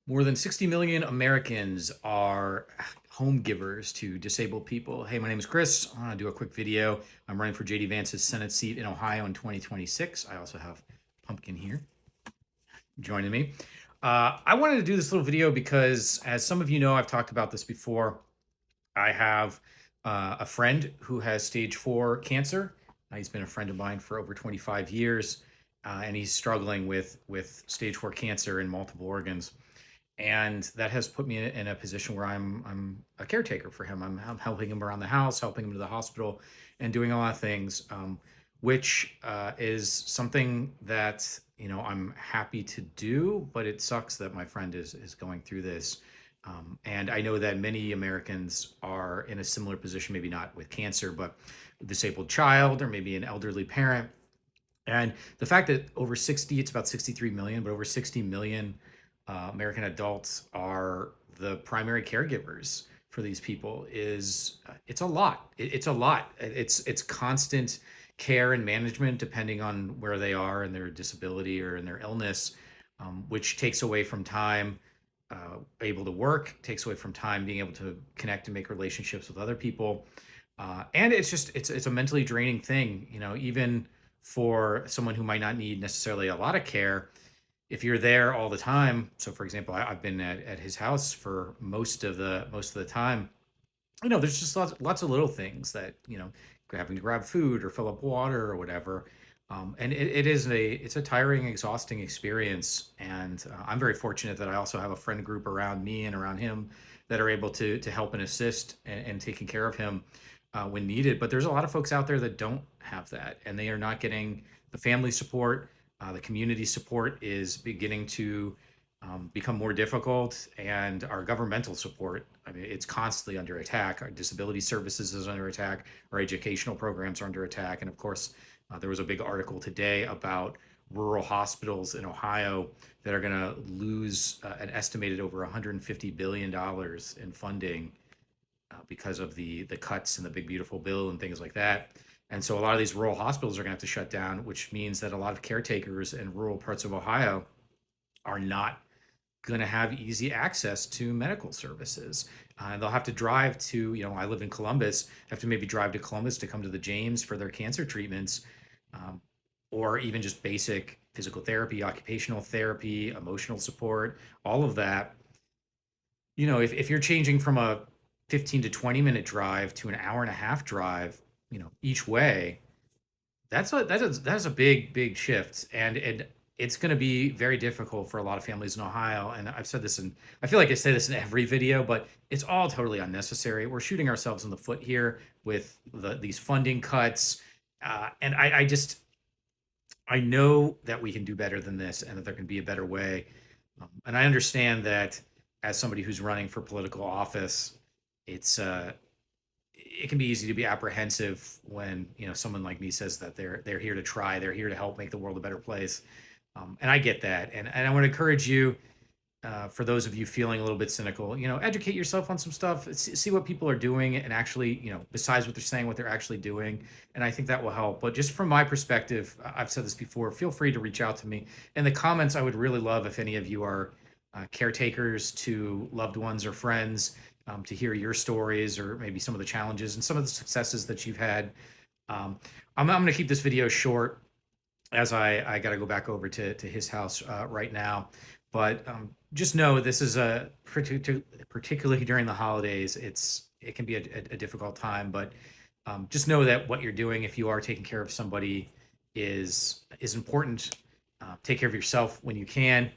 More than 60 million Americans are home givers to disabled people. Hey, my name is Chris. I want to do a quick video. I'm running for JD Vance's Senate seat in Ohio in 2026. I also have Pumpkin here joining me. I wanted to do this little video because, as some of you know, I've talked about this before. I have a friend who has stage 4 cancer. He's been a friend of mine for over 25 years, and he's struggling with stage 4 cancer in multiple organs, and that has put me in a position where I'm a caretaker for him. I'm helping him around the house, helping him to the hospital, and doing a lot of things, which is something that I'm happy to do. But it sucks that my friend is going through this, and I know that many Americans are in a similar position. Maybe not with cancer, but a disabled child or maybe an elderly parent. And the fact that over 60, it's about 63 million, but over 60 million American adults are the primary caregivers for these people is it's a lot. It's a lot. It's constant care and management depending on where they are in their disability or in their illness, which takes away from time able to work, takes away from time being able to connect and make relationships with other people, and it's a mentally draining thing. Even for someone who might not need necessarily a lot of care, if you're there all the time. So for example, I've been at his house for most of the time. There's just lots of little things that, having to grab food or fill up water or whatever. And it's a tiring, exhausting experience. And I'm very fortunate that I also have a friend group around me and around him that are able to help and assist and taking care of him when needed. But there's a lot of folks out there that don't have that, and they are not getting the family support. The community support is beginning to become more difficult, and our governmental support, I mean, it's constantly under attack. Our disability services is under attack. Our educational programs are under attack. And of course, there was a big article today about rural hospitals in Ohio that are going to lose an estimated over $150 billion in funding because of the cuts in the big beautiful bill and things like that. And so a lot of these rural hospitals are going to have to shut down, which means that a lot of caretakers in rural parts of Ohio are not going to have easy access to medical services. They'll have to drive to, I live in Columbus, have to maybe drive to Columbus to come to the James for their cancer treatments, um, or even just basic physical therapy, occupational therapy, emotional support, all of that. If you're changing from a 15 to 20-minute drive to an hour and a half drive, each way, that's a big shift, and it's going to be very difficult for a lot of families in Ohio. And I've said this, and I feel like I say this in every video, but it's all totally unnecessary. We're shooting ourselves in the foot here with these funding cuts, and I know that we can do better than this, and that there can be a better way. And I understand that as somebody who's running for political office, it's it can be easy to be apprehensive when someone like me says that they're here to try, they're here to help make the world a better place, and I get that, and I want to encourage you. For those of you feeling a little bit cynical, educate yourself on some stuff, see what people are doing, and actually, besides what they're saying, what they're actually doing. And I think that will help. But just from my perspective, I've said this before, feel free to reach out to me. In the comments, I would really love if any of you are caretakers to loved ones or friends, to hear your stories or maybe some of the challenges and some of the successes that you've had. I'm going to keep this video short as I got to go back over to his house right now. But just know this is particularly during the holidays. It can be a difficult time, but just know that what you're doing, if you are taking care of somebody, is important. Take care of yourself when you can,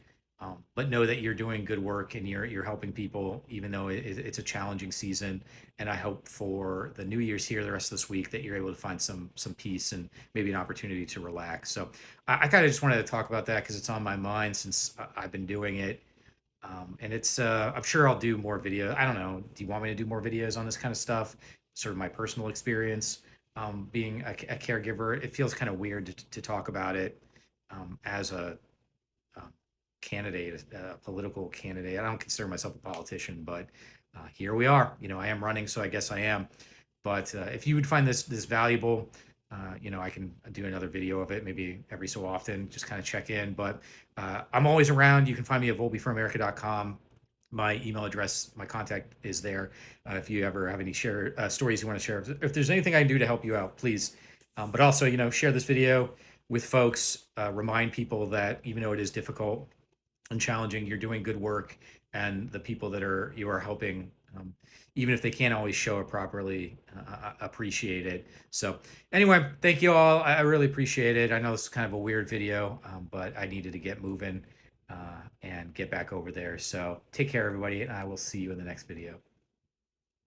but know that you're doing good work and you're helping people, even though it's a challenging season. And I hope for the New Year's here, the rest of this week, that you're able to find some peace and maybe an opportunity to relax. So I kind of just wanted to talk about that because it's on my mind since I've been doing it. And it's I'm sure I'll do more videos. I don't know. Do you want me to do more videos on this kind of stuff? Sort of my personal experience being a caregiver. It feels kind of weird to talk about it as a candidate, a political candidate. I don't consider myself a politician, but here we are. I am running, so I guess I am. But if you would find this valuable, I can do another video of it maybe every so often, just kind of check in. But I'm always around. You can find me at volpeforamerica.com. My email address, my contact is there. If you ever have any stories you want to share, if there's anything I can do to help you out, please. But also, share this video with folks. Remind people that even though it is difficult and challenging, you're doing good work, and the people that you are helping, even if they can't always show it properly, appreciate it. So anyway, thank you all. I really appreciate it. I know this is kind of a weird video, but I needed to get moving and get back over there. So take care, everybody, and I will see you in the next video.